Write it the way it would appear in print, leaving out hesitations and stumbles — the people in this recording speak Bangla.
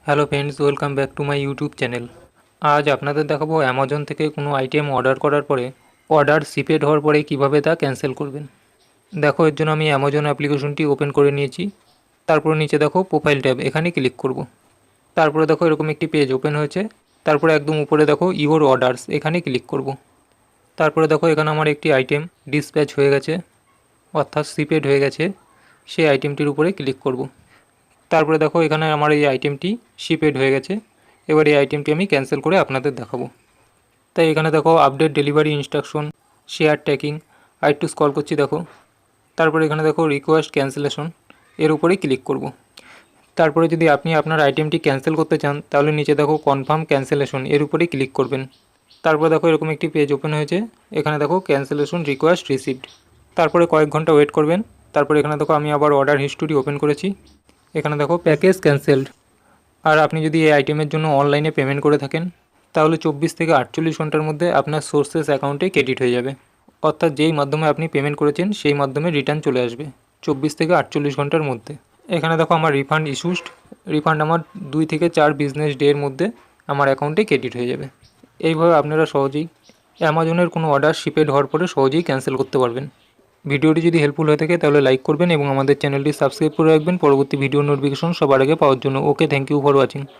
Hello friends, welcome back to my YouTube channel. আজ আপনাদের দেখাবো অ্যামাজন থেকে কোনো আইটেম অর্ডার করার পরে অর্ডার শিপেড হওয়ার পরে কিভাবে তা ক্যান্সেল করবেন। দেখো, এর জন্য আমি অ্যামাজন অ্যাপ্লিকেশনটি ওপেন করে নিয়েছি। তারপরে নিচে দেখো প্রোফাইল ট্যাব, এখানে ক্লিক করব। তারপরে দেখো এরকম একটি পেজ ওপেন হয়েছে। তারপরে একদম উপরে দেখো ইওর অর্ডারস, এখানে ক্লিক করব। তারপরে দেখো এখানে আমার একটি আইটেম ডিসপ্যাচ হয়ে গেছে, অর্থাৎ শিপেড হয়ে গেছে। সেই আইটেমটির উপরে ক্লিক করব। তারপরে দেখো এখানে আমার এই আইটেমটি শিপেড হয়ে গেছে। এবার এই আইটেমটি আমি ক্যান্সেল করে আপনাদের দেখাবো। তাই এখানে দেখো update delivery instruction, share tracking, আর একটু স্ক্রল করছি দেখো। তারপরে এখানে দেখো রিকোয়েস্ট ক্যান্সেলেশন, এর উপরেই ক্লিক করব। তারপরে যদি আপনি আপনার আইটেমটি ক্যান্সেল করতে চান তাহলে নিচে দেখো কনফার্ম ক্যান্সেলেশন, এর উপরেই ক্লিক করবেন। তারপরে দেখো এরকম একটি পেজ ওপেন হয়েছে। এখানে দেখো ক্যান্সেলেশন রিকোয়েস্ট রিসিভড। তারপরে কয়েক ঘন্টা ওয়েট করবেন। তারপরে এখানে দেখো আমি আবার অর্ডার হিস্টোরি ওপেন করেছি। এখানে দেখো প্যাকেজ ক্যান্সেলড। আর আপনি যদি এই আইটেমের জন্য অনলাইনে পেমেন্ট করে থাকেন তাহলে 24 থেকে 48 ঘন্টার মধ্যে আপনার সোর্সেস অ্যাকাউন্টে ক্রেডিট হয়ে যাবে। অর্থাৎ যেই মাধ্যমে আপনি পেমেন্ট করেছেন সেই মাধ্যমে রিটার্ন চলে আসবে 24 থেকে 48 ঘন্টার মধ্যে। এখানে দেখো আমার রিফান্ড ইস্যুড। রিফান্ড আমার 2 থেকে 4 বিজনেস ডে এর মধ্যে আমার অ্যাকাউন্টে ক্রেডিট হয়ে যাবে। এইভাবে আপনারা সহজেই অ্যামাজনের কোনো অর্ডার শিপেড হওয়ার পরে সহজেই ক্যান্সেল করতে পারবেন। ভিডিওটি যদি হেল্পফুল হয়ে থাকে তাহলে লাইক করবেন এবং আমাদের চ্যানেলটি সাবস্ক্রাইব করে রাখবেন পরবর্তী ভিডিও নোটিফিকেশন সবার আগে পাওয়ার জন্য। ওকে, থ্যাংক ইউ ফর ওয়াচিং।